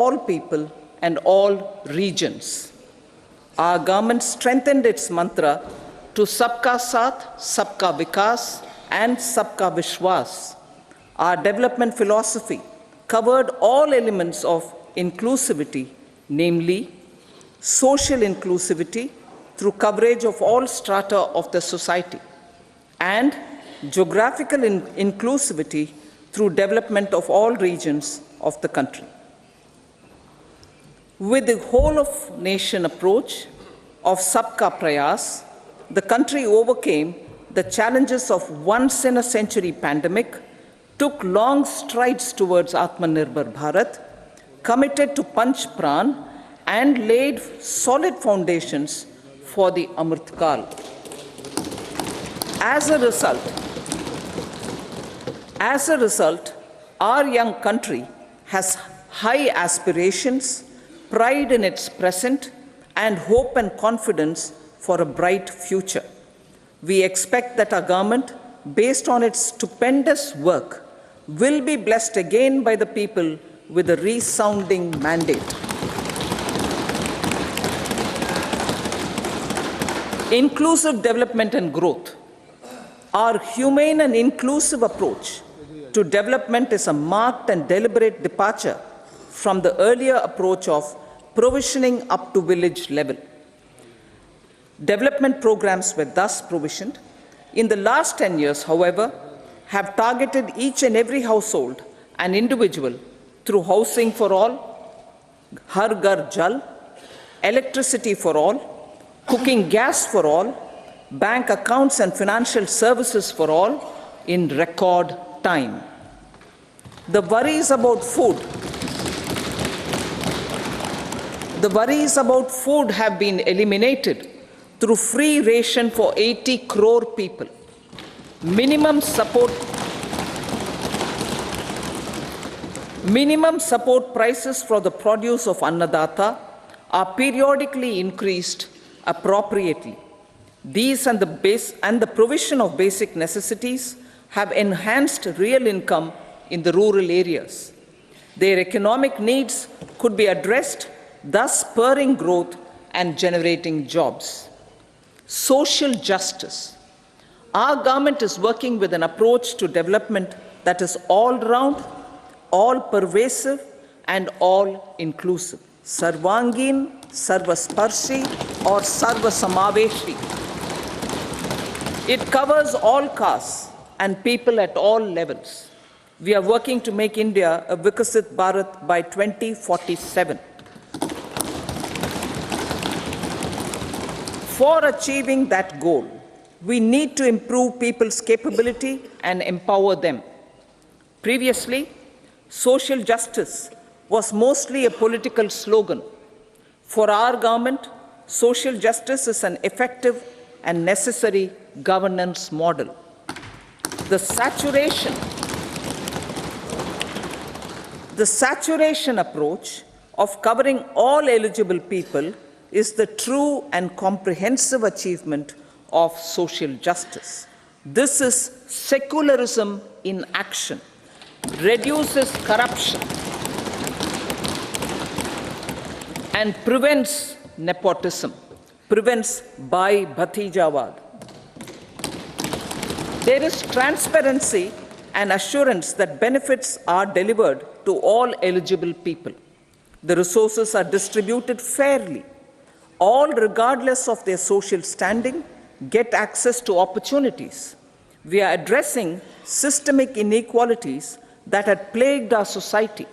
all people and all regions. Our government strengthened its mantra to Sabka Saath, Sabka Vikas and Sabka Vishwas. Our development philosophy covered all elements of inclusivity, namely social inclusivity through coverage of all strata of the society, and geographical inclusivity through development of all regions of the country. With the whole-of-nation approach of Sabka Prayas, the country overcame the challenges of once-in-a-century pandemic, took long strides towards Atmanirbhar Bharat, committed to Panch Pran, and laid solid foundations for the Amrit Kal. As a result, our young country has high aspirations, pride in its present, and hope and confidence for a bright future. We expect that our government, based on its stupendous work, will be blessed again by the people with a resounding mandate. Inclusive development and growth. Our humane and inclusive approach to development is a marked and deliberate departure from the earlier approach of provisioning up to village level. Development programs were thus provisioned. In the last 10 years, however, have targeted each and every household and individual through housing for all, Har Ghar Jal, electricity for all, cooking gas for all, bank accounts and financial services for all in record time. The worries about food have been eliminated through free ration for 80 crore people. Minimum support prices for the produce of Annadata are periodically increased appropriately. These and the provision of basic necessities have enhanced real income in the rural areas. Their economic needs could be addressed, thus spurring growth and generating jobs. Social justice. Our government is working with an approach to development that is all-round, all-pervasive, and all-inclusive. Sarvangin, Sarvasparshi, or Sarvasamaveshi. It covers all castes and people at all levels. We are working to make India a Vikasit Bharat by 2047. For achieving that goal, we need to improve people's capability and empower them. Previously, social justice was mostly a political slogan. For our government, social justice is an effective and necessary governance model. The saturation approach of covering all eligible people is the true and comprehensive achievement of social justice. This is secularism in action, reduces corruption, and prevents nepotism, prevents Bhai Bhatijawad. There is transparency and assurance that benefits are delivered to all eligible people. The resources are distributed fairly. All, regardless of their social standing, get access to opportunities. We are addressing systemic inequalities that had plagued our society.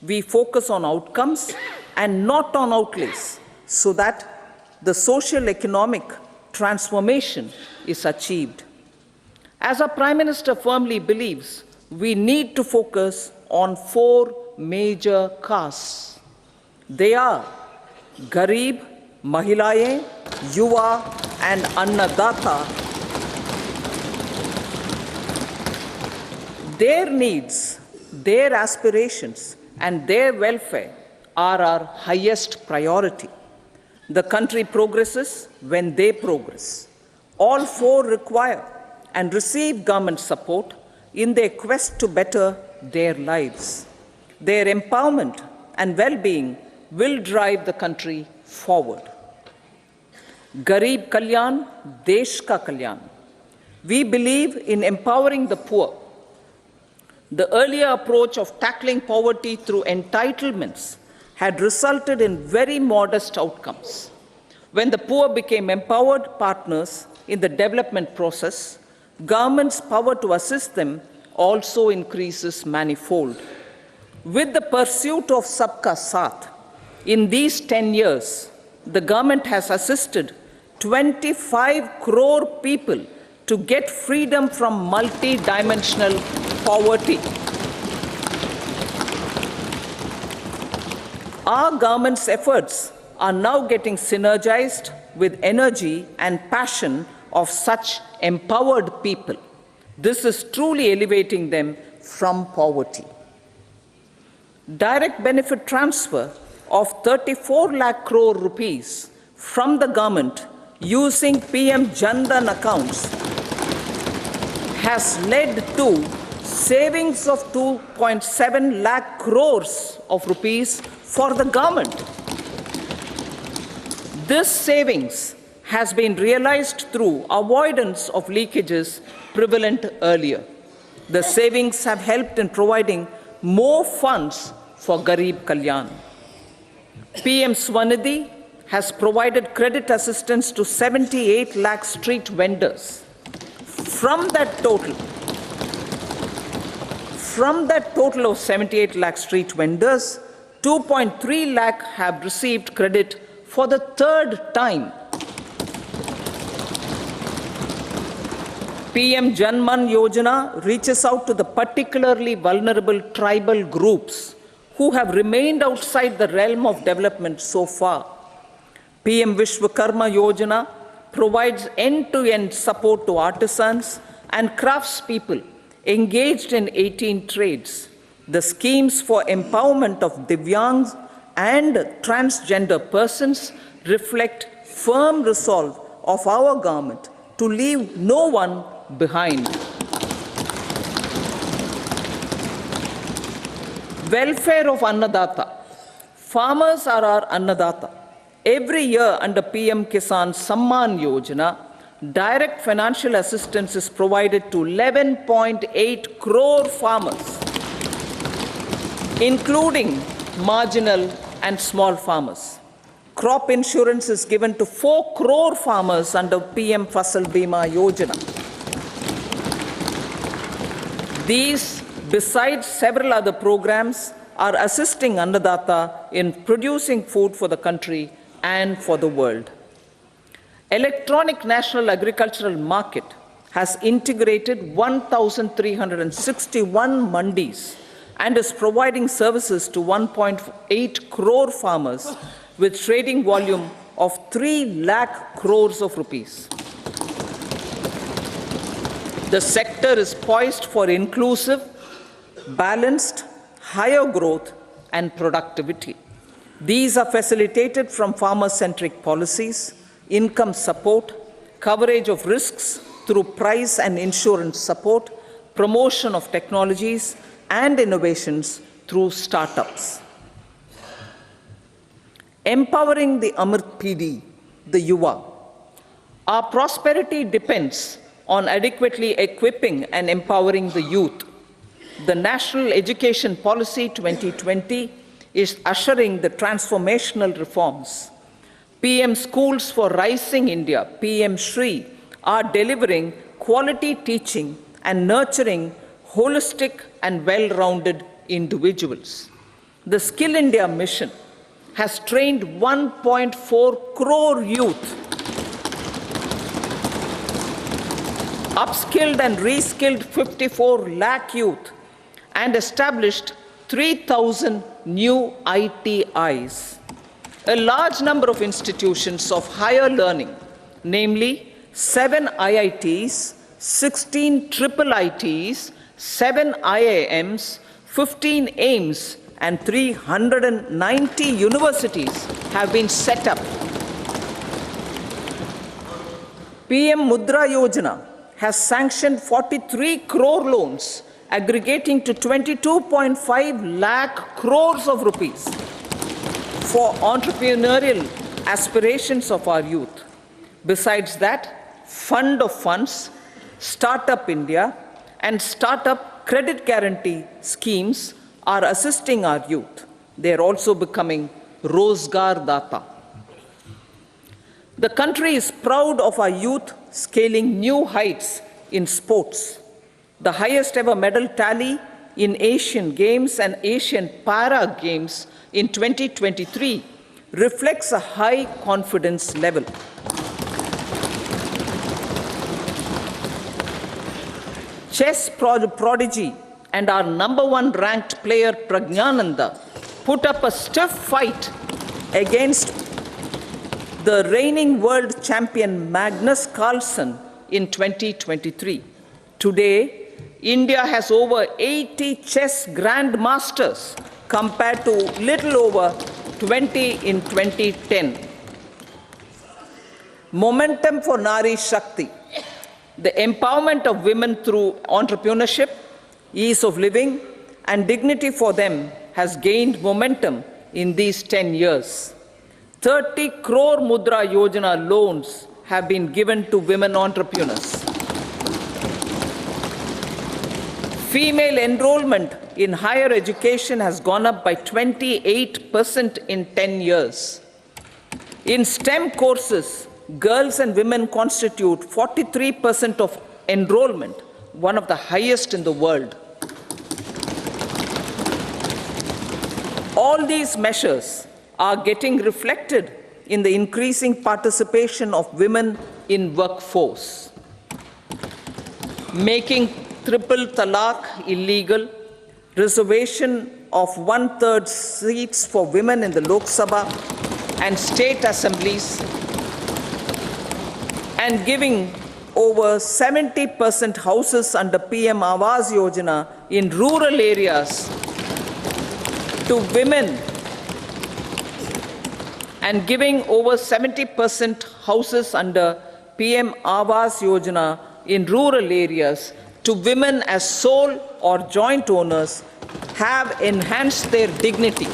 We focus on outcomes and not on outlays, so that the social economic transformation is achieved. As our Prime Minister firmly believes, we need to focus on 4 major castes. They are Garib, Mahilaye, Yuva, and Annadata. Their needs, their aspirations, and their welfare are our highest priority. The country progresses when they progress. All 4 require and receive government support in their quest to better their lives. Their empowerment and well-being will drive the country forward. Garib Kalyan, Desh Ka Kalyan. We believe in empowering the poor. The earlier approach of tackling poverty through entitlements had resulted in very modest outcomes. When the poor became empowered partners in the development process, government's power to assist them also increases manifold. With the pursuit of Sabka Saath, in these 10 years, the government has assisted 25 crore people to get freedom from multi-dimensional poverty. Our government's efforts are now getting synergized with energy and passion of such empowered people. This is truly elevating them from poverty. Direct benefit transfer of 34 lakh crore rupees from the government using PM Jan Dhan accounts has led to savings of 2.7 lakh crores of rupees for the government. This savings has been realized through avoidance of leakages prevalent earlier. The savings have helped in providing more funds for Garib Kalyan. PM Swanidhi has provided credit assistance to 78 lakh street vendors. From that total of 78 lakh street vendors, 2.3 lakh have received credit for the third time. PM Janman Yojana reaches out to the particularly vulnerable tribal groups who have remained outside the realm of development so far. PM Vishwakarma Yojana provides end-to-end support to artisans and craftspeople engaged in 18 trades. The schemes for empowerment of Divyangs and transgender persons reflect firm resolve of our government to leave no one behind. Welfare of Annadata. Farmers are our Annadata. Every year under PM Kisan Samman Yojana, direct financial assistance is provided to 11.8 crore farmers, including marginal and small farmers. Crop insurance is given to 4 crore farmers under PM Fasal Bima Yojana. These, besides several other programs, are assisting Annadata in producing food for the country and for the world. Electronic National Agricultural Market has integrated 1,361 mandis and is providing services to 1.8 crore farmers with trading volume of 3 lakh crores of rupees. The sector is poised for inclusive, balanced, higher growth and productivity. These are facilitated from farmer-centric policies, income support, coverage of risks through price and insurance support, promotion of technologies and innovations through startups. Empowering the Amrit PD, the Yuva. Our prosperity depends on adequately equipping and empowering the youth. The National Education Policy 2020 is ushering the transformational reforms. PM Schools for Rising India, PM Shri, are delivering quality teaching and nurturing holistic and well-rounded individuals. The Skill India mission has trained 1.4 crore youth, upskilled and reskilled 54 lakh youth, and established 3,000 new ITIs. A large number of institutions of higher learning, namely 7 IITs, 16 triple ITs, 7 IIMs, 15 AIMS, and 390 universities have been set up. PM Mudra Yojana has sanctioned 43 crore loans aggregating to 22.5 lakh crores of rupees for entrepreneurial aspirations of our youth. Besides that, Fund of Funds, Startup India, and Startup Credit Guarantee schemes are assisting our youth. They are also becoming Rozgar Data. The country is proud of our youth scaling new heights in sports. The highest ever medal tally in Asian Games and Asian Para Games in 2023 reflects a high confidence level. Chess prodigy and our #1 ranked player Pragyananda put up a stiff fight against the reigning world champion Magnus Carlsen in 2023. Today, India has over 80 chess grandmasters compared to little over 20 in 2010. Momentum for Nari Shakti. The empowerment of women through entrepreneurship, ease of living, and dignity for them has gained momentum in these 10 years. 30 crore Mudra Yojana loans have been given to women entrepreneurs. Female enrollment in higher education has gone up by 28% in 10 years. In STEM courses, girls and women constitute 43% of enrollment, one of the highest in the world. All these measures are getting reflected in the increasing participation of women in workforce. Making triple talaq illegal, reservation of 1/3 seats for women in the Lok Sabha and state assemblies, and giving over 70% houses under PM Awas Yojana in rural areas to women, and giving over 70% houses under PM Awas Yojana in rural areas to women as sole or joint owners have enhanced their dignity.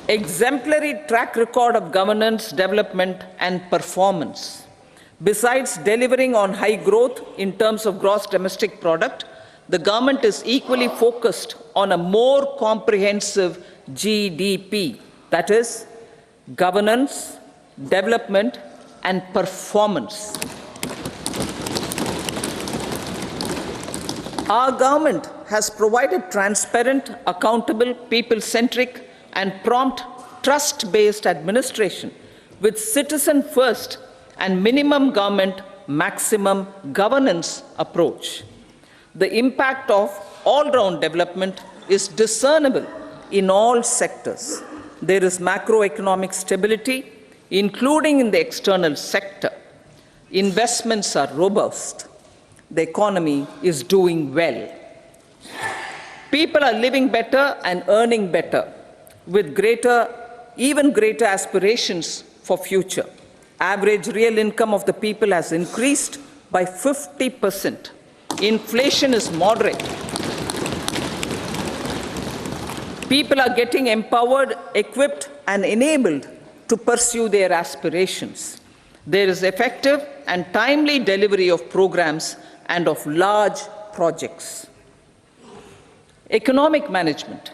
Exemplary track record of governance, development, and performance. Besides delivering on high growth in terms of gross domestic product, the government is equally focused on a more comprehensive GDP, that is, governance, development, and performance. Our government has provided transparent, accountable, people-centric, and prompt, trust-based administration with citizen-first and minimum government, maximum governance approach. The impact of all-round development is discernible in all sectors. There is macroeconomic stability, including in the external sector. Investments are robust. The economy is doing well. People are living better and earning better, with even greater aspirations for future. Average real income of the people has increased by 50%. Inflation is moderate. People are getting empowered, equipped, and enabled to pursue their aspirations. There is effective and timely delivery of programs and of large projects. Economic management.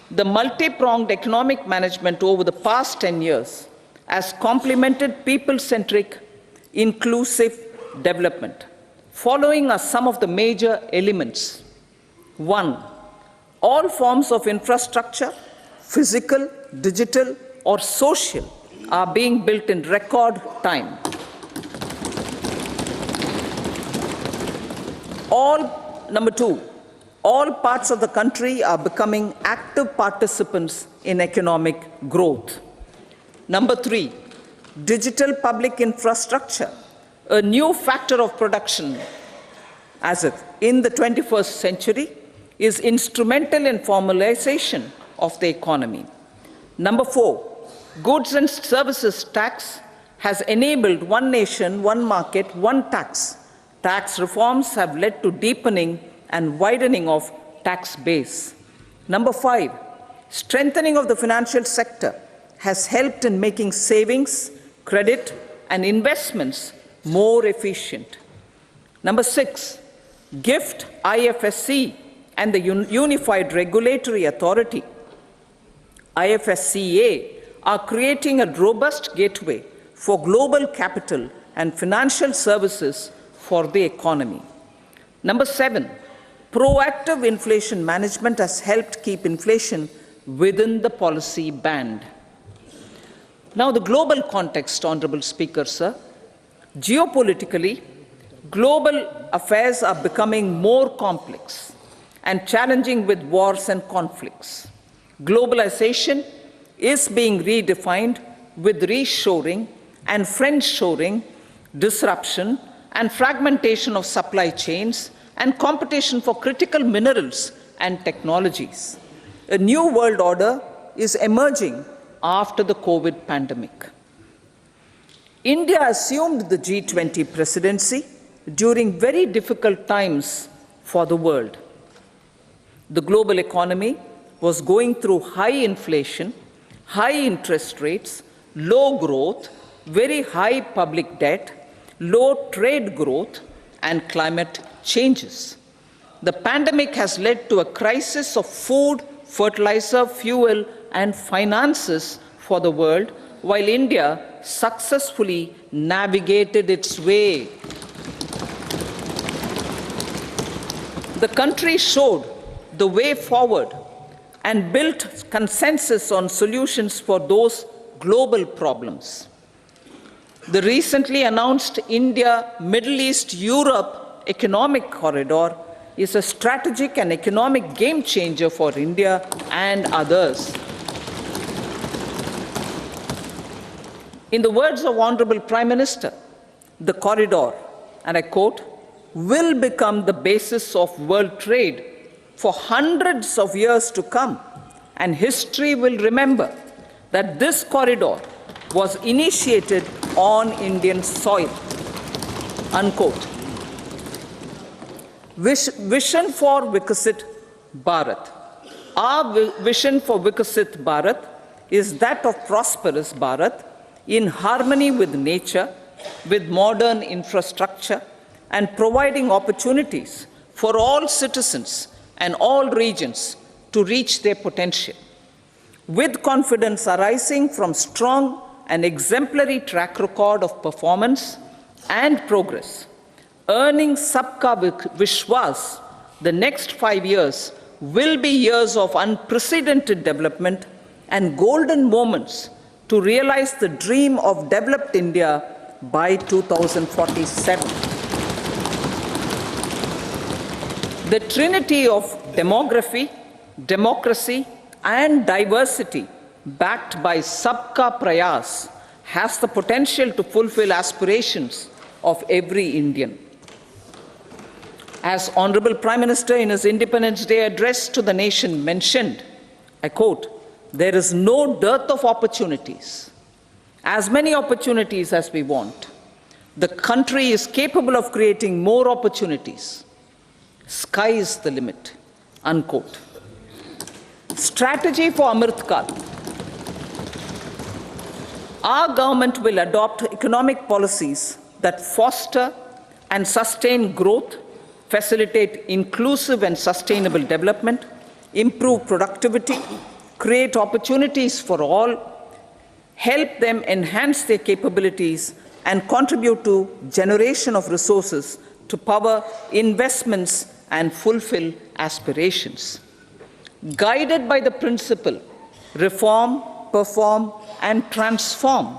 The multi-pronged economic management over the past 10 years has complemented people-centric, inclusive development. Following are some of the major elements. 1. All forms of infrastructure, physical, digital, or social, are being built in record time. Number 2, all parts of the country are becoming active participants in economic growth. Number 3, digital public infrastructure, a new factor of production as if in the 21st century, is instrumental in formalization of the economy. Number 4, goods and services tax has enabled one nation, one market, one tax Tax reforms have led to deepening and widening of tax base. Number 5, strengthening of the financial sector has helped in making savings, credit, and investments more efficient. Number 6, GIFT, IFSC, and the Unified Regulatory Authority, IFSCA, are creating a robust gateway for global capital and financial services for the economy. Number 7, proactive inflation management has helped keep inflation within the policy band. Now, the global context, Honorable Speaker, sir. Geopolitically, global affairs are becoming more complex and challenging with wars and conflicts. Globalization is being redefined with reshoring and friendshoring, disruption and fragmentation of supply chains, and competition for critical minerals and technologies. A new world order is emerging after the COVID pandemic. India assumed the G20 presidency during very difficult times for the world. The global economy was going through high inflation, high interest rates, low growth, very high public debt, low trade growth, and climate changes. The pandemic has led to a crisis of food, fertilizer, fuel, and finances for the world, while India successfully navigated its way. The country showed the way forward and built consensus on solutions for those global problems. The recently announced India-Middle East-Europe economic corridor is a strategic and economic game changer for India and others. In the words of Honorable Prime Minister, the corridor, and I quote, will become the basis of world trade for hundreds of years to come, and history will remember that this corridor was initiated on Indian soil, unquote. Vision for Vikasit Bharat. Our vision for Vikasit Bharat is that of prosperous Bharat in harmony with nature, with modern infrastructure, and providing opportunities for all citizens and all regions to reach their potential. With confidence arising from strong and exemplary track record of performance and progress, earning Sabka Vishwas, the next 5 years will be years of unprecedented development and golden moments to realize the dream of developed India by 2047. The trinity of demography, democracy, and diversity backed by Sabka Prayas has the potential to fulfill aspirations of every Indian. As Honorable Prime Minister in his Independence Day address to the nation mentioned, I quote, there is no dearth of opportunities, as many opportunities as we want. The country is capable of creating more opportunities. Sky is the limit, unquote. Strategy for Amrit Kal. Our government will adopt economic policies that foster and sustain growth, facilitate inclusive and sustainable development, improve productivity, create opportunities for all, help them enhance their capabilities, and contribute to generation of resources to power investments and fulfill aspirations. Guided by the principle, reform, perform, and transform,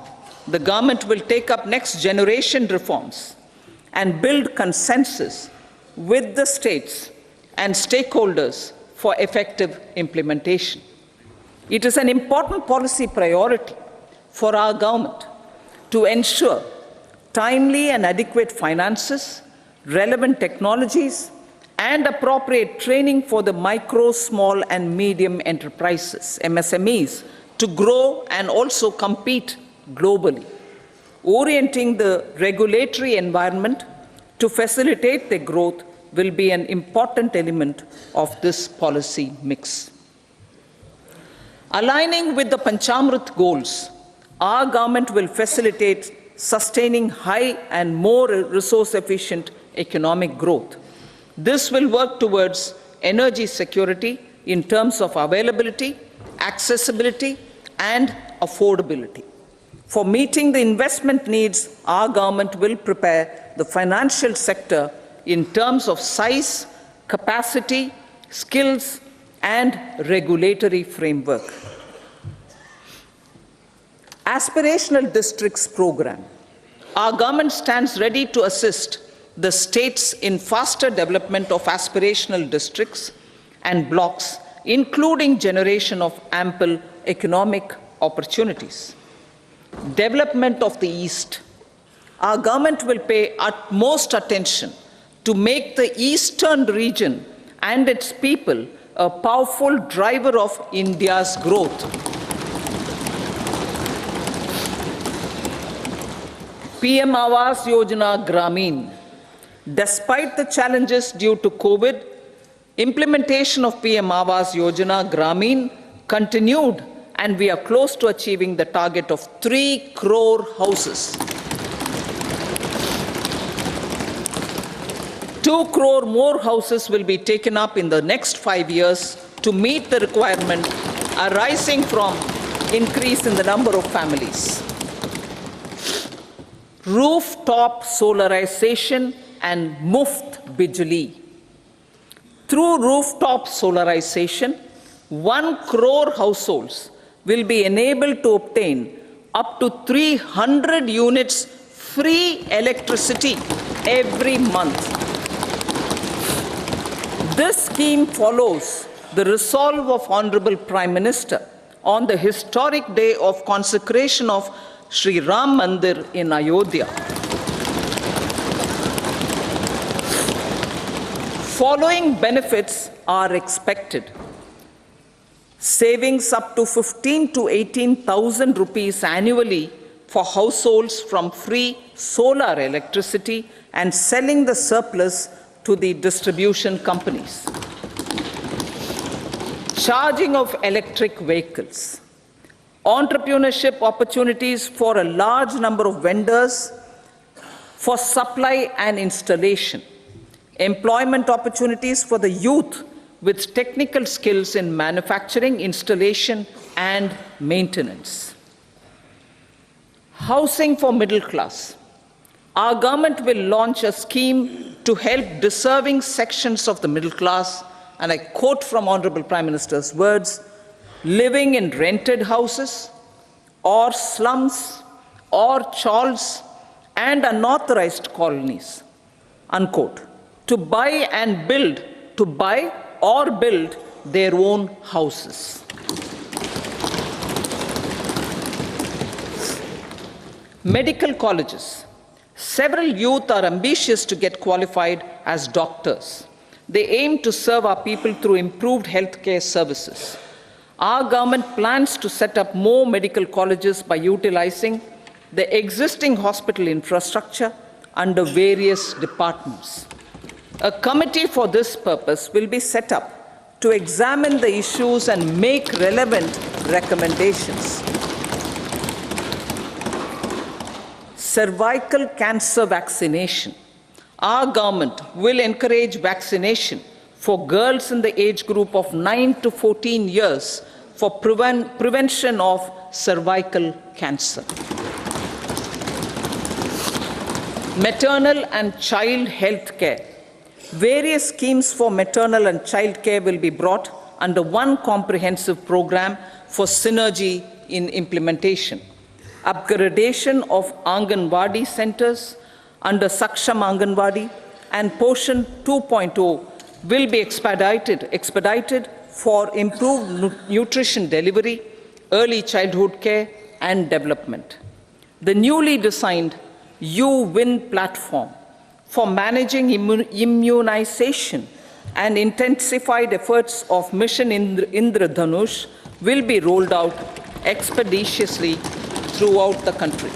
the government will take up next generation reforms and build consensus with the states and stakeholders for effective implementation. It is an important policy priority for our government to ensure timely and adequate finances, relevant technologies, and appropriate training for the micro, small, and medium enterprises, MSMEs, to grow and also compete globally, orienting the regulatory environment to facilitate their growth will be an important element of this policy mix. Aligning with the Panchamrit goals, our government will facilitate sustaining high and more resource-efficient economic growth. This will work towards energy security in terms of availability, accessibility, and affordability. For meeting the investment needs, our government will prepare the financial sector in terms of size, capacity, skills, and regulatory framework. Aspirational Districts Program. Our government stands ready to assist the states in faster development of aspirational districts and blocks, including generation of ample economic opportunities. Development of the East. Our government will pay utmost attention to make the eastern region and its people a powerful driver of India's growth. PM Awas Yojana Gramin. Despite the challenges due to COVID, implementation of PM Awas Yojana Gramin continued, and we are close to achieving the target of 3 crore houses. 2 crore more houses will be taken up in the next 5 years to meet the requirement arising from increase in the number of families. Rooftop solarization and Muft Bijli. Through rooftop solarization, 1 crore households will be enabled to obtain up to 300 units free electricity every month. This scheme follows the resolve of Honorable Prime Minister on the historic day of consecration of Sri Ram Mandir in Ayodhya. Following benefits are expected. Savings up to 15 to 18,000 rupees annually for households from free solar electricity and selling the surplus to the distribution companies. Charging of electric vehicles. Entrepreneurship opportunities for a large number of vendors for supply and installation. Employment opportunities for the youth with technical skills in manufacturing, installation, and maintenance. Housing for middle class. Our government will launch a scheme to help deserving sections of the middle class, and I quote from Honorable Prime Minister's words, living in rented houses or slums or chawls and unauthorized colonies, unquote, to buy or build their own houses. Medical colleges. Several youth are ambitious to get qualified as doctors. They aim to serve our people through improved healthcare services. Our government plans to set up more medical colleges by utilizing the existing hospital infrastructure under various departments. A committee for this purpose will be set up to examine the issues and make relevant recommendations. Cervical cancer vaccination. Our government will encourage vaccination for girls in the age group of 9 to 14 years for prevention of cervical cancer. Maternal and child health care. Various schemes for maternal and child care will be brought under one comprehensive program for synergy in implementation. Upgradation of Anganwadi centers under Saksham Anganwadi and Poshan 2.0 will be expedited for improved nutrition delivery, early childhood care, and development. The newly designed You-Win platform for managing immunization and intensified efforts of Mission Indradhanush will be rolled out expeditiously throughout the country.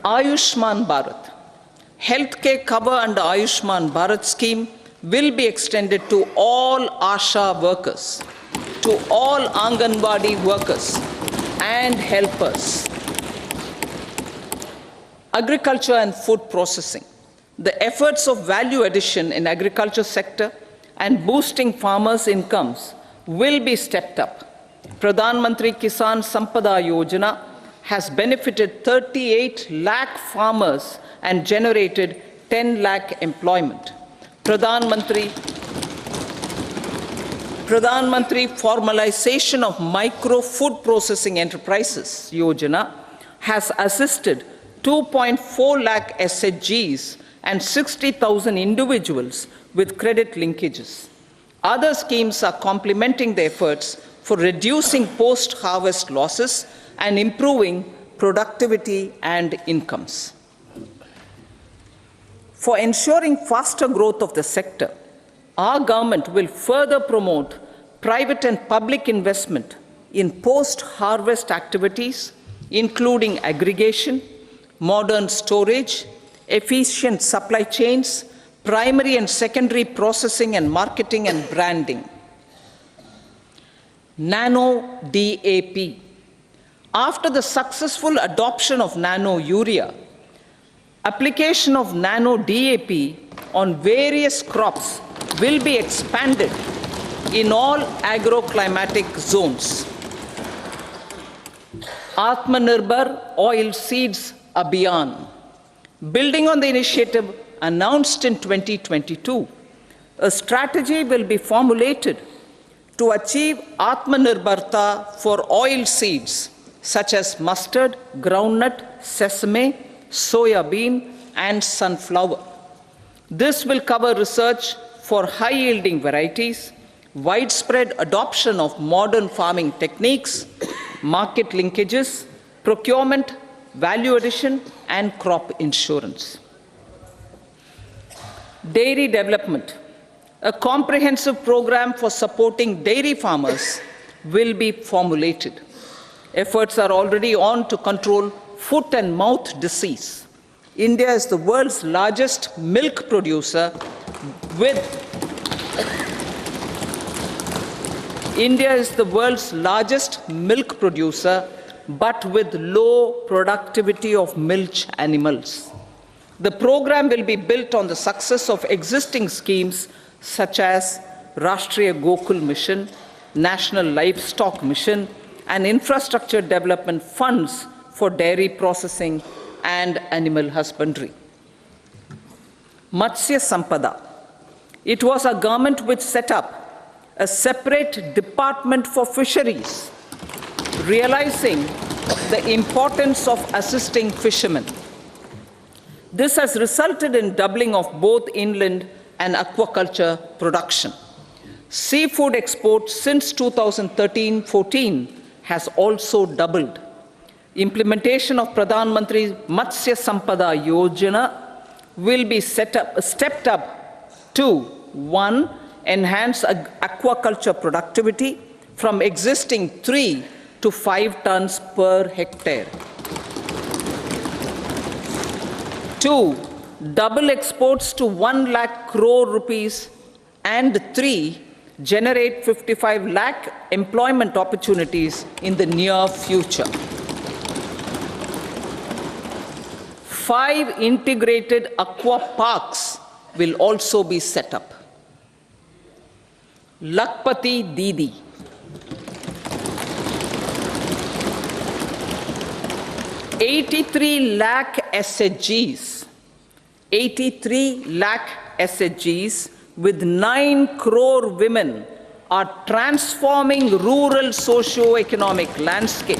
Ayushman Bharat. Healthcare cover under Ayushman Bharat scheme will be extended to all ASHA workers, to all Anganwadi workers and helpers. Agriculture and food processing. The efforts of value addition in agriculture sector and boosting farmers' incomes will be stepped up. Pradhan Mantri Kisan Sampada Yojana has benefited 38 lakh farmers and generated 10 lakh employment. Pradhan Mantri Formalization of Micro Food Processing Enterprises Yojana has assisted 2.4 lakh SHGs and 60,000 individuals with credit linkages. Other schemes are complementing the efforts for reducing post-harvest losses and improving productivity and incomes. For ensuring faster growth of the sector, our government will further promote private and public investment in post-harvest activities, including aggregation, modern storage, efficient supply chains, primary and secondary processing and marketing and branding. Nano DAP. After the successful adoption of nano urea, application of nano DAP on various crops will be expanded in all agroclimatic zones. Atmanirbhar Oil Seeds Abhiyan. Building on the initiative announced in 2022, a strategy will be formulated to achieve Atmanirbharta for oil seeds such as mustard, groundnut, sesame, soya bean, and sunflower. This will cover research for high-yielding varieties, widespread adoption of modern farming techniques, market linkages, procurement, value addition, and crop insurance. Dairy development. A comprehensive program for supporting dairy farmers will be formulated. Efforts are already on to control foot and mouth disease. India is the world's largest milk producer with but with low productivity of milch animals. The program will be built on the success of existing schemes such as Rashtriya Gokul Mission, National Livestock Mission, and infrastructure development funds for dairy processing and animal husbandry. Matsya Sampada. It was a government which set up a separate department for fisheries, realizing the importance of assisting fishermen. This has resulted in doubling of both inland and aquaculture production. Seafood exports since 2013-14 has also doubled. Implementation of Pradhan Mantri Matsya Sampada Yojana will be stepped up to 1. Enhance aquaculture productivity from existing 3 to 5 tons per hectare. 2. Double exports to 1 lakh crore rupees, and 3. Generate 55 lakh employment opportunities in the near future. 5 integrated aqua parks will also be set up. Lakpati Didi. 83 lakh SHGs. 83 lakh SHGs with 9 crore women are transforming rural socio-economic landscape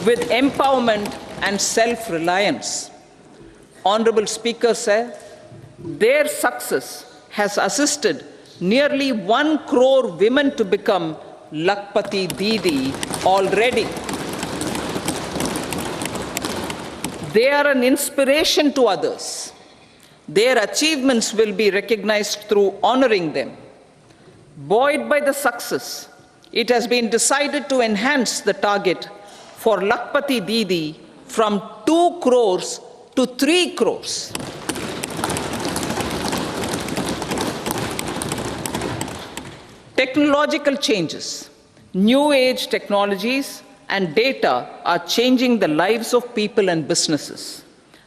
with empowerment and self-reliance. Honorable Speaker said, their success has assisted nearly 1 crore women to become Lakpati Didi already. They are an inspiration to others. Their achievements will be recognized through honoring them. Buoyed by the success, it has been decided to enhance the target for Lakpati Didi from 2 crores to to 3 crores. Technological changes, new age technologies and data are changing the lives of people and businesses.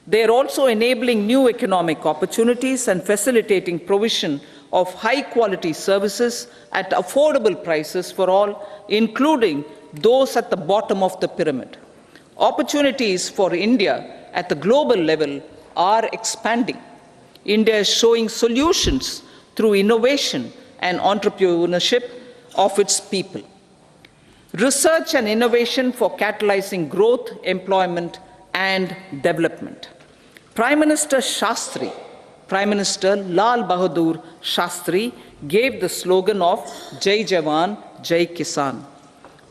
They are also enabling new economic opportunities and facilitating provision of high-quality services at affordable prices for all, including those at the bottom of the pyramid. Opportunities for India at the global level are expanding. India is showing solutions through innovation and entrepreneurship of its people. Research and innovation for catalyzing growth, employment, and development. Prime Minister Lal Bahadur Shastri gave the slogan of Jai Jawan, Jai Kisan.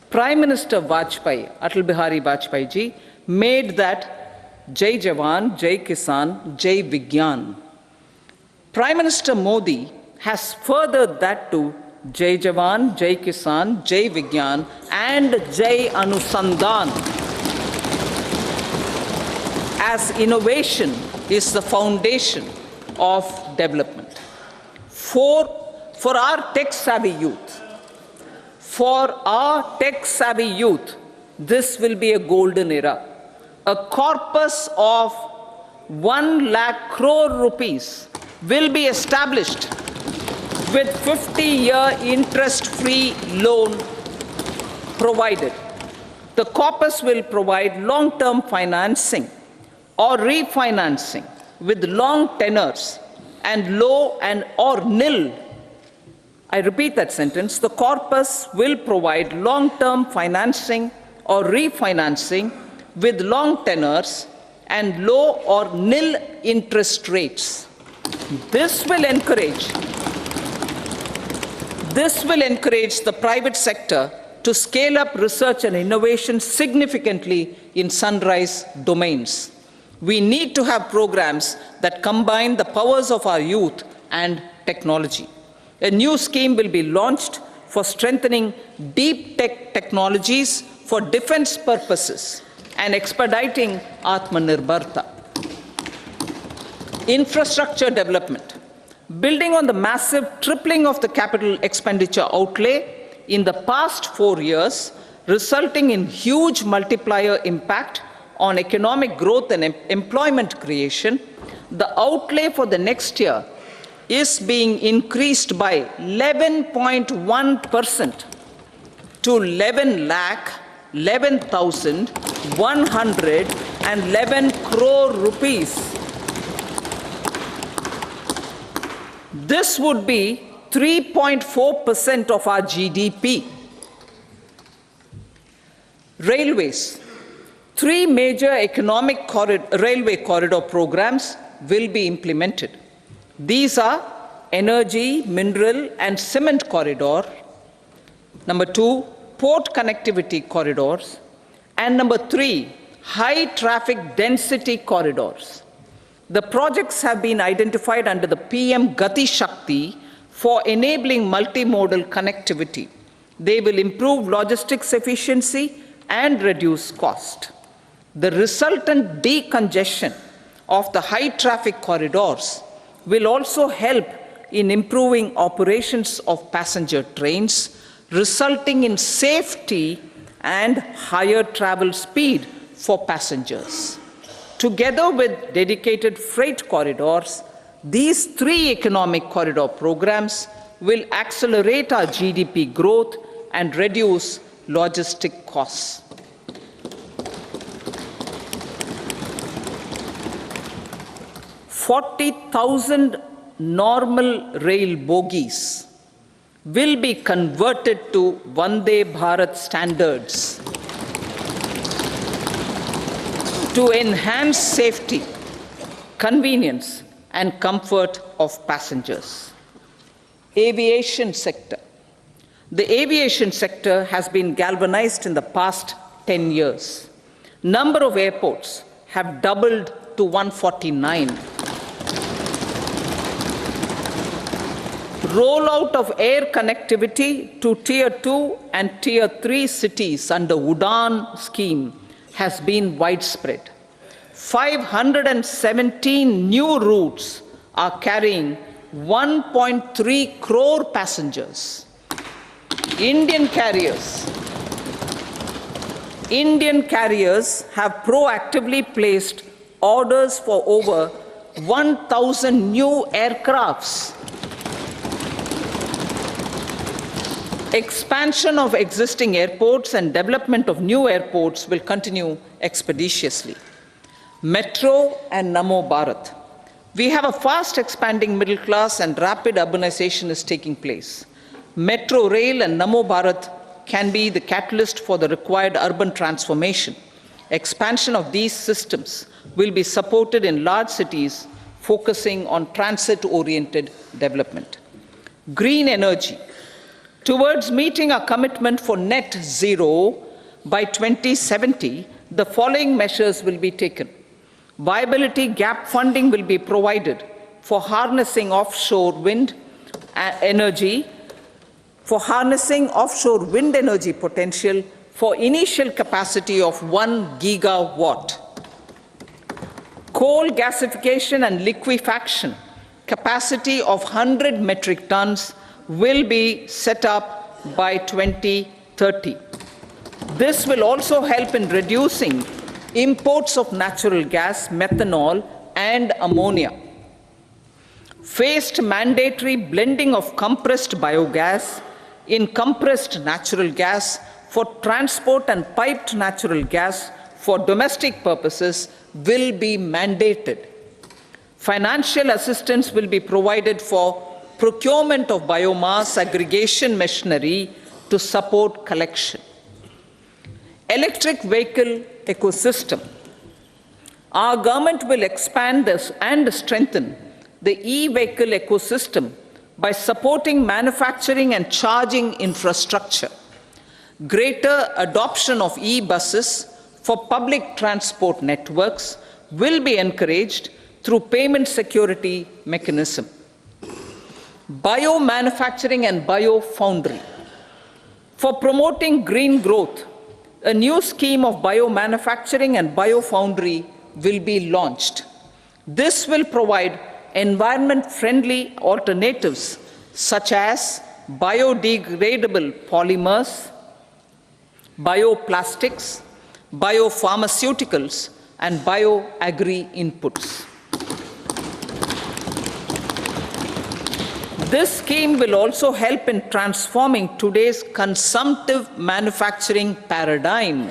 Prime Minister Atal Bihari Vajpayee ji, made that Jai Jawan, Jai Kisan, Jai Vigyan. Prime Minister Modi has furthered that to Jai Jawan, Jai Kisan, Jai Vigyan, and Jai Anusandhan, as innovation is the foundation of development. For our tech-savvy youth, this will be a golden era. A corpus of 1 lakh crore rupees will be established with 50-year interest-free loan provided. The corpus will provide long-term financing or refinancing with long tenors and low and or nil. I repeat that sentence. The corpus will provide long-term financing or refinancing with long tenors and low or nil interest rates. This will encourage the private sector to scale up research and innovation significantly in sunrise domains. We need to have programs that combine the powers of our youth and technology. A new scheme will be launched for strengthening deep tech technologies for defense purposes and expediting Atmanirbharta. Infrastructure development. Building on the massive tripling of the capital expenditure outlay in the past 4 years, resulting in huge multiplier impact on economic growth and employment creation, the outlay for the next year is being increased by 11.1% to 11,11,111 crore rupees. This would be 3.4% of our GDP. Railways. 3 major economic railway corridor programs will be implemented. These are energy, mineral, and cement corridor. Number 2, port connectivity corridors. And number 3, high traffic density corridors. The projects have been identified under the PM Gati Shakti for enabling multimodal connectivity. They will improve logistics efficiency and reduce cost. The resultant decongestion of the high traffic corridors will also help in improving operations of passenger trains, resulting in safety and higher travel speed for passengers. Together with dedicated freight corridors, these 3 economic corridor programs will accelerate our GDP growth and reduce logistic costs. 40,000 normal rail bogies will be converted to Vande Bharat standards to enhance safety, convenience, and comfort of passengers. Aviation sector. The aviation sector has been galvanized in the past 10 years. Number of airports have doubled to 149. Rollout of air connectivity to Tier 2 and Tier 3 cities under UDAN scheme has been widespread. 517 new routes are carrying 1.3 crore passengers. Indian carriers have proactively placed orders for over 1,000 new aircrafts. Expansion of existing airports and development of new airports will continue expeditiously. Metro and Namo Bharat. We have a fast expanding middle class and rapid urbanization is taking place. Metro rail and Namo Bharat can be the catalyst for the required urban transformation. Expansion of these systems will be supported in large cities, focusing on transit-oriented development. Green energy. Towards meeting our commitment for net zero by 2070, the following measures will be taken. Viability gap funding will be provided for harnessing offshore wind energy potential for initial capacity of 1 gigawatt. Coal gasification and liquefaction capacity of 100 metric tons will be set up by 2030. This will also help in reducing imports of natural gas, methanol, and ammonia. Phased mandatory blending of compressed biogas in compressed natural gas for transport and piped natural gas for domestic purposes will be mandated. Financial assistance will be provided for procurement of biomass aggregation machinery to support collection. Electric vehicle ecosystem. Our government will expand this and strengthen the e-vehicle ecosystem by supporting manufacturing and charging infrastructure. Greater adoption of e-buses for public transport networks will be encouraged through payment security mechanism. Biomanufacturing and biofoundry. For promoting green growth, a new scheme of biomanufacturing and biofoundry will be launched. This will provide environment-friendly alternatives such as biodegradable polymers, bioplastics, biopharmaceuticals, and bioagri inputs. This scheme will also help in transforming today's consumptive manufacturing paradigm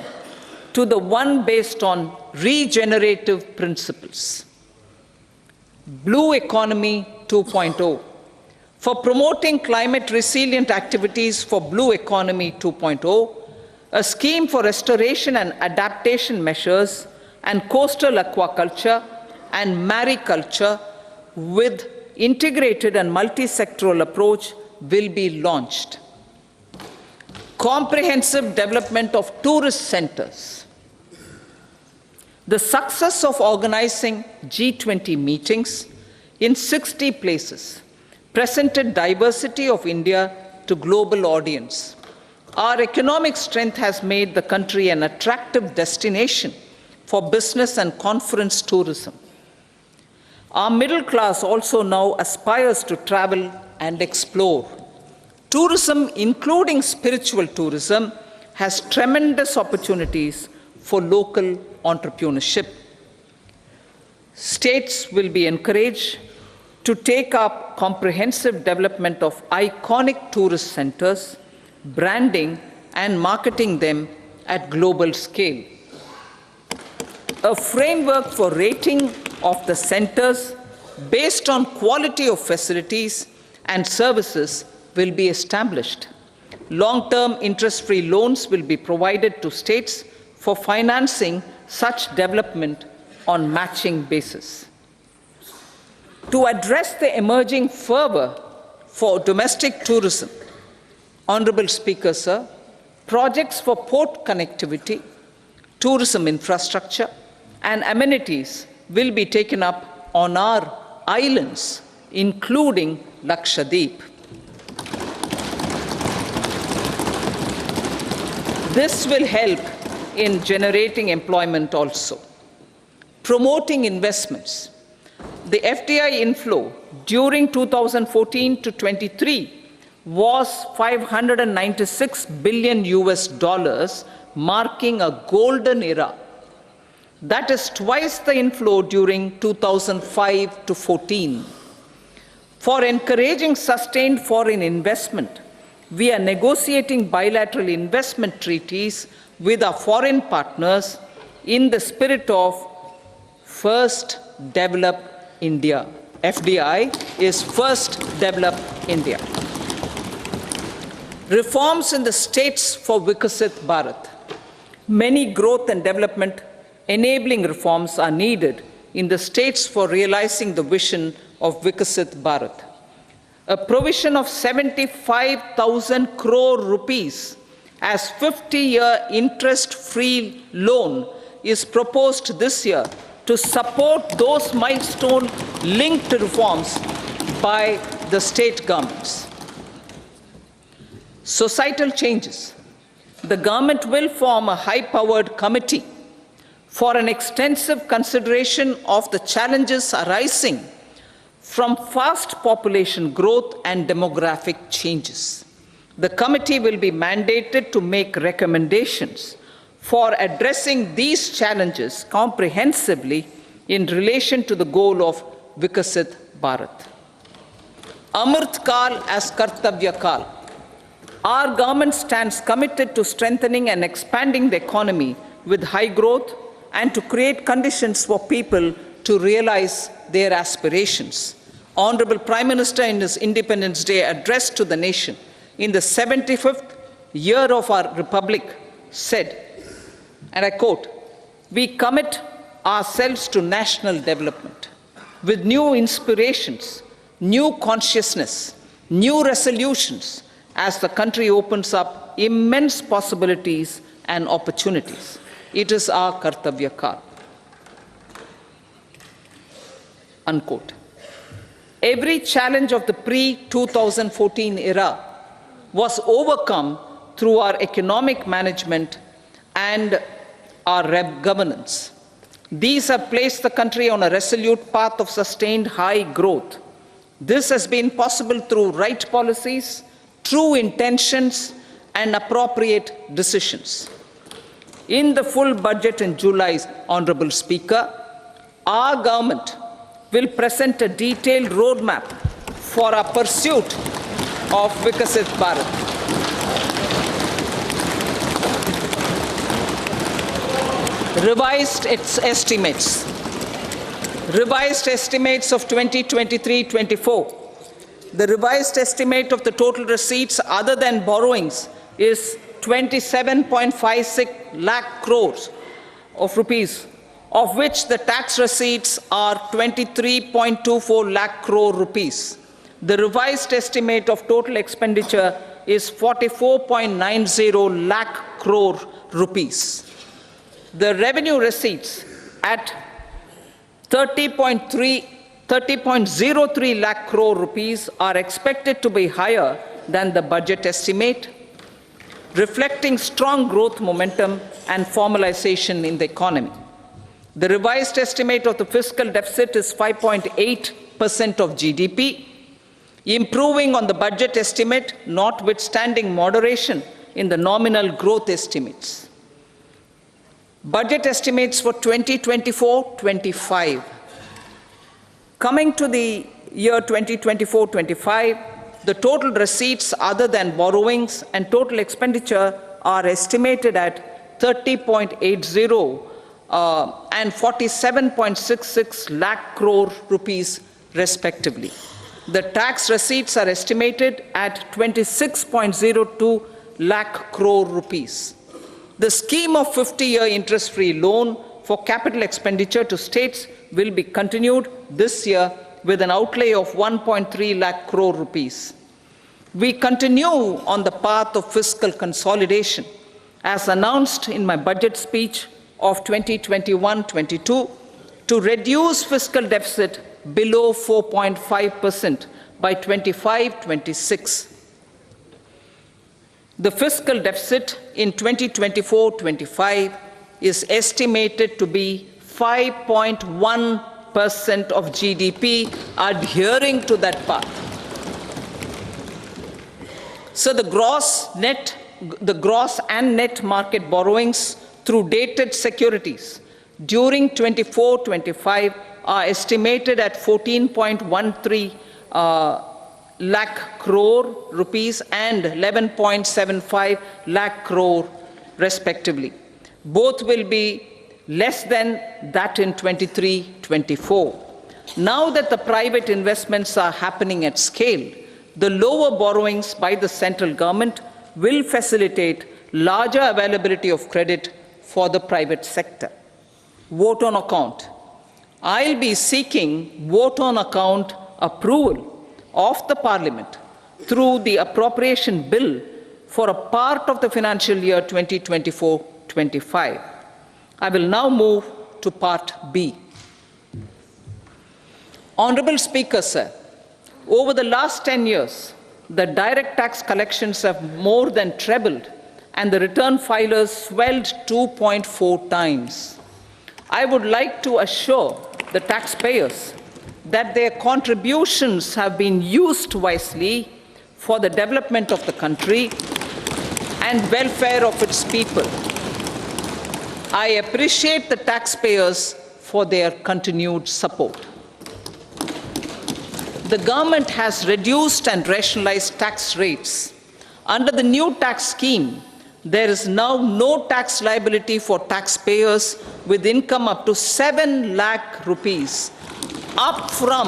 to the one based on regenerative principles. Blue Economy 2.0. For promoting climate resilient activities for Blue Economy 2.0, a scheme for restoration and adaptation measures and coastal aquaculture and mariculture with integrated and multi-sectoral approach will be launched. Comprehensive development of tourist centers. The success of organizing G20 meetings in 60 places presented diversity of India to global audience. Our economic strength has made the country an attractive destination for business and conference tourism. Our middle class also now aspires to travel and explore. Tourism, including spiritual tourism, has tremendous opportunities for local entrepreneurship. States will be encouraged to take up comprehensive development of iconic tourist centers, branding and marketing them at global scale. A framework for rating of the centers based on quality of facilities and services will be established. Long-term interest-free loans will be provided to states for financing such development on matching basis. To address the emerging fervor for domestic tourism, Honorable Speaker, sir, projects for port connectivity, tourism infrastructure, and amenities will be taken up on our islands, including Lakshadweep. This will help in generating employment also. promoting investments. The FDI inflow during 2014 to 23 was $596 billion US, marking a golden era. That is twice the inflow during 2005 to 14. For encouraging sustained foreign investment, we are negotiating bilateral investment treaties with our foreign partners in the spirit of First Develop India. FDI is First Develop India. Reforms in the states for Vikasit Bharat. Many growth and development enabling reforms are needed in the states for realizing the vision of Vikasit Bharat. A provision of 75,000 crore rupees as 50-year interest-free loan is proposed this year to support those milestone-linked reforms by the state governments. Societal changes. The government will form a high-powered committee for an extensive consideration of the challenges arising from fast population growth and demographic changes. The committee will be mandated to make recommendations for addressing these challenges comprehensively in relation to the goal of Vikasit Bharat. Amrit Kal as Kartavya Kal. Our government stands committed to strengthening and expanding the economy with high growth and to create conditions for people to realize their aspirations. Honorable Prime Minister, in his Independence Day address to the nation in the 75th year of our Republic, said, and I quote, "We commit ourselves to national development with new inspirations, new consciousness, new resolutions as the country opens up immense possibilities and opportunities. It is our Kartavya Kal." Unquote. Every challenge of the pre-2014 era was overcome through our economic management and our governance. These have placed the country on a resolute path of sustained high growth. This has been possible through right policies, true intentions, and appropriate decisions. In the full budget in July, Honorable Speaker, our government will present a detailed roadmap for our pursuit of Vikasit Bharat. Revised estimates. Revised estimates of 2023-24. The revised estimate of the total receipts other than borrowings is 27.56 lakh crores of rupees, of which the tax receipts are 23.24 lakh crore rupees. The revised estimate of total expenditure is 44.90 lakh crore rupees. The revenue receipts at 30.03 lakh crore rupees are expected to be higher than the budget estimate, reflecting strong growth momentum and formalization in the economy. The revised estimate of the fiscal deficit is 5.8% of GDP, improving on the budget estimate, notwithstanding moderation in the nominal growth estimates. Budget estimates for 2024-25. Coming to the year 2024-25, the total receipts other than borrowings and total expenditure are estimated at 30.80 and 47.66 lakh crore rupees respectively. The tax receipts are estimated at 26.02 lakh crore rupees. The scheme of 50-year interest-free loan for capital expenditure to states will be continued this year with an outlay of 1.3 lakh crore rupees. We continue on the path of fiscal consolidation, as announced in my budget speech of 2021-22, to reduce fiscal deficit below 4.5% by 25-26. The fiscal deficit in 2024-25 is estimated to be 5.1% of GDP adhering to that path. So the gross and net market borrowings through dated securities during 24-25 are estimated at 14.13 lakh crore rupees and 11.75 lakh crore respectively. Both will be less than that in 23-24. Now that the private investments are happening at scale, the lower borrowings by the central government will facilitate larger availability of credit for the private sector. Vote on account. I'll be seeking vote on account approval of the Parliament through the appropriation bill for a part of the financial year 2024-25. I will now move to Part B. Honourable Speaker, sir, over the last 10 years, the direct tax collections have more than trebled and the return filers swelled 2.4 times. I would like to assure the taxpayers that their contributions have been used wisely for the development of the country and welfare of its people. I appreciate the taxpayers for their continued support. The government has reduced and rationalized tax rates. Under the new tax scheme, there is now no tax liability for taxpayers with income up to 7 lakh rupees, up from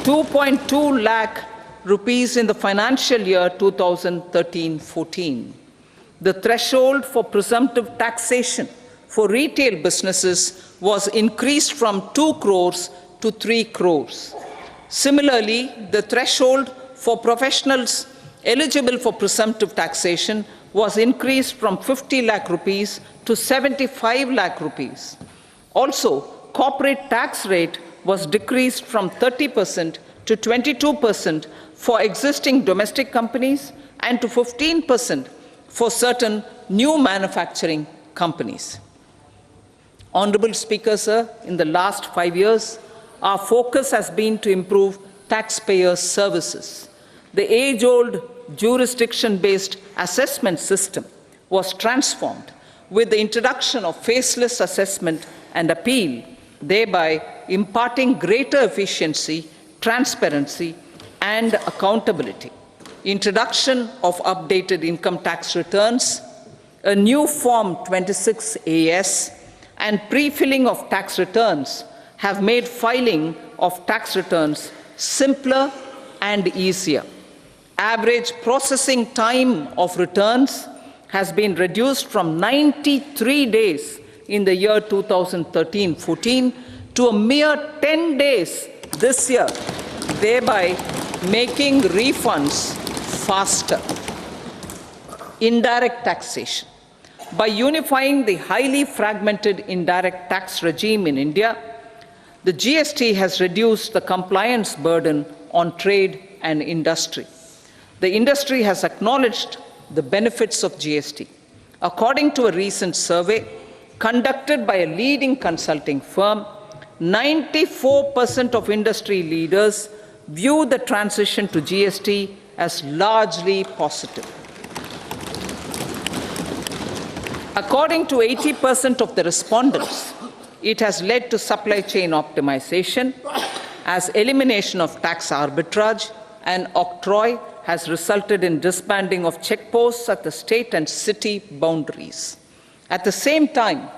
2.2 lakh rupees in the financial year 2013-14. The threshold for presumptive taxation for retail businesses was increased from 2 crores to 3 crores. Similarly, the threshold for professionals eligible for presumptive taxation was increased from 50 lakh rupees to 75 lakh rupees. Also, corporate tax rate was decreased from 30% to 22% for existing domestic companies and to 15% for certain new manufacturing companies. Honourable Speaker, sir, in the last 5 years, our focus has been to improve taxpayer services. The age-old jurisdiction-based assessment system was transformed with the introduction of faceless assessment and appeal, thereby imparting greater efficiency, transparency, and accountability. Introduction of updated income tax returns, a new Form 26AS, and pre-filling of tax returns have made filing of tax returns simpler and easier. Average processing time of returns has been reduced from 93 days in the year 2013-14 to a mere 10 days this year, thereby making refunds faster. Indirect taxation. By unifying the highly fragmented indirect tax regime in India, the GST has reduced the compliance burden on trade and industry. The industry has acknowledged the benefits of GST. According to a recent survey conducted by a leading consulting firm, 94% of industry leaders view the transition to GST as largely positive. According to 80% of the respondents, it has led to supply chain optimization, as elimination of tax arbitrage and octroi has resulted in disbanding of checkposts at the state and city boundaries. At the same time,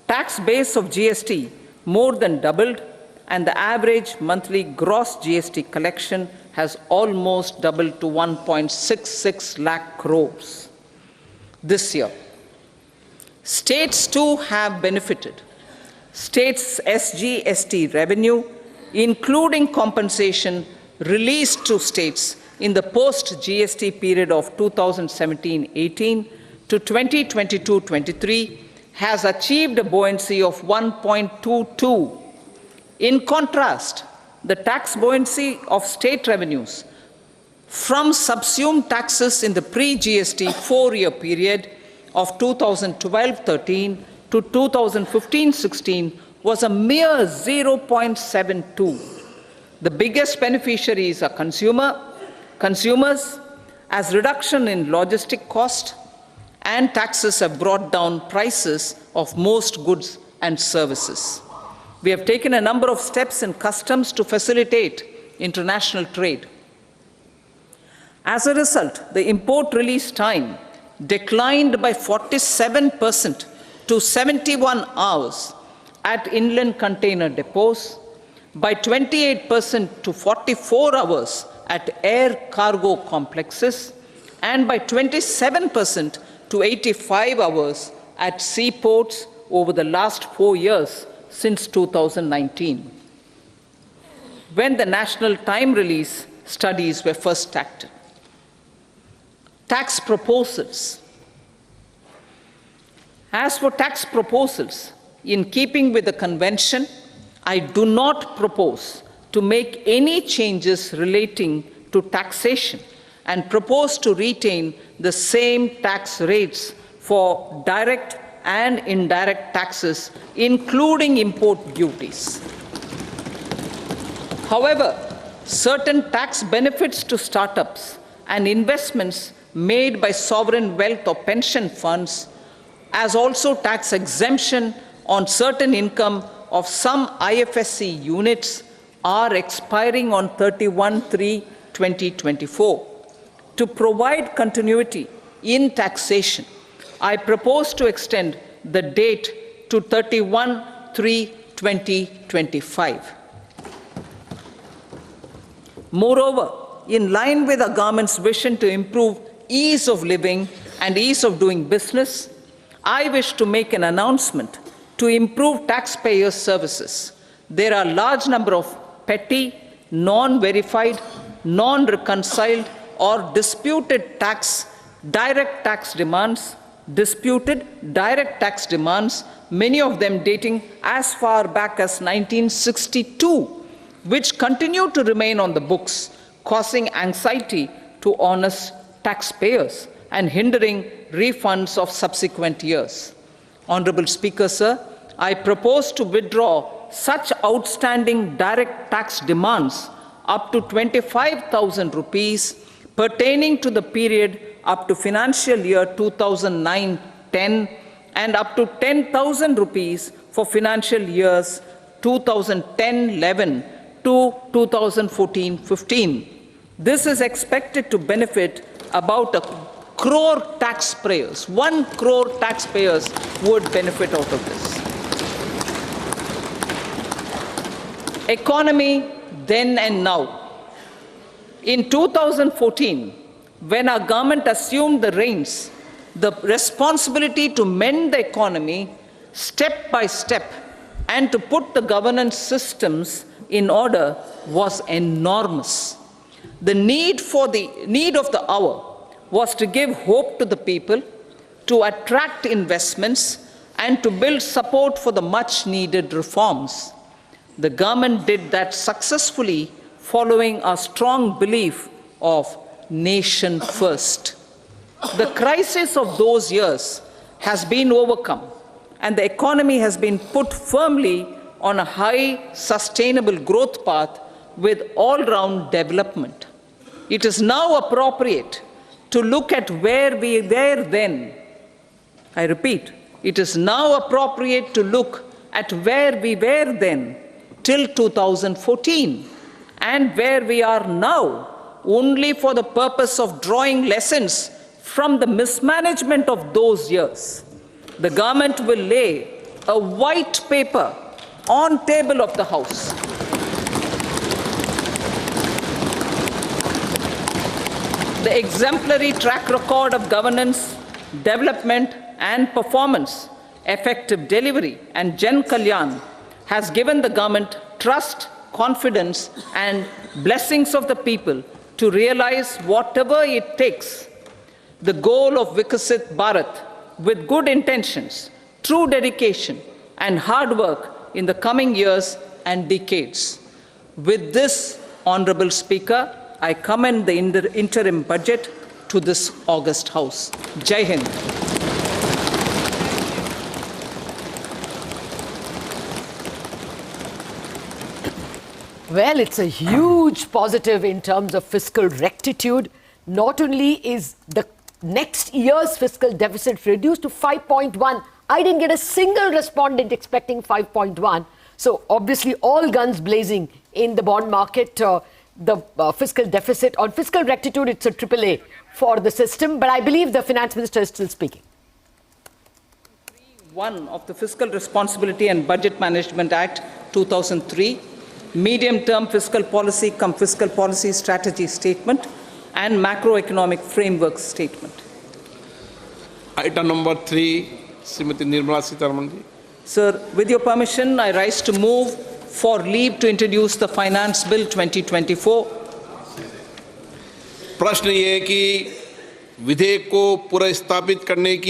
tax base of GST more than doubled, and the average monthly gross GST collection has almost doubled to 1.66 lakh crores this year. States too have benefited. States' SGST revenue, including compensation released to states in the post-GST period of 2017-18 to 2022-23, has achieved a buoyancy of 1.22. In contrast, the tax buoyancy of state revenues from subsumed taxes in the pre-GST 4-year period of 2012-13 to 2015-16 was a mere 0.72. The biggest beneficiaries are consumers, as reduction in logistic cost and taxes have brought down prices of most goods and services. We have taken a number of steps in customs to facilitate international trade. As a result, the import release time declined by 47% to 71 hours at inland container depots, by 28% to 44 hours at air cargo complexes, and by 27% to 85 hours at seaports over the last 4 years since 2019, when the national time release studies were first started. Tax proposals. As for tax proposals, in keeping with the convention, I do not propose to make any changes relating to taxation and propose to retain the same tax rates for direct and indirect taxes, including import duties. However, certain tax benefits to startups and investments made by sovereign wealth or pension funds, as also tax exemption on certain income of some IFSC units, are expiring on 31/3/2024. To provide continuity in taxation, I propose to extend the date to 31/3/2025. Moreover, in line with the government's vision to improve ease of living and ease of doing business, I wish to make an announcement to improve taxpayers' services. There are a large number of petty, non-verified, non-reconciled, or disputed direct tax demands, many of them dating as far back as 1962, which continue to remain on the books, causing anxiety to honest taxpayers and hindering refunds of subsequent years. Honorable Speaker, sir, I propose to withdraw such outstanding direct tax demands up to 25,000 rupees pertaining to the period up to financial year 2009-10 and up to 10,000 rupees for financial years 2010-11 to 2014-15. This is expected to benefit about 1 crore taxpayers. 1 crore taxpayers would benefit out of this. Economy then and now. In 2014, when our government assumed the reins, the responsibility to mend the economy step by step and to put the governance systems in order was enormous. The need of the hour was to give hope to the people, to attract investments, and to build support for the much-needed reforms. The government did that successfully, following a strong belief of nation first. The crisis of those years has been overcome, and the economy has been put firmly on a high, sustainable growth path with all-round development. It is now appropriate to look at where we were then. I repeat, it is now appropriate to look at where we were then till 2014 and where we are now, only for the purpose of drawing lessons from the mismanagement of those years. The government will lay a white paper on table of the House. The exemplary track record of governance, development, and performance, effective delivery, and Jan Kalyan has given the government trust, confidence, and blessings of the people to realize whatever it takes, the goal of Vikasit Bharat, with good intentions, true dedication, and hard work in the coming years and decades. With this, Honorable Speaker, I commend the interim budget to this august House. Jai Hind. Well, it's a huge positive in terms of fiscal rectitude. Not only is the next year's fiscal deficit reduced to 5.1, I didn't get a single respondent expecting 5.1. So obviously all guns blazing in the bond market. The fiscal deficit, on fiscal rectitude, it's a AAA for the system. But I believe the finance minister is still speaking. 1 of the Fiscal Responsibility and Budget Management Act 2003, medium-term fiscal policy cum fiscal policy strategy statement and macroeconomic framework statement. Item number 3, Srimati Nirmala Sitharaman ji. Sir, with your permission, I rise to move for leave to introduce the Finance Bill 2024. प्रश्न ये है कि विधेयक को पुनः स्थापित करने की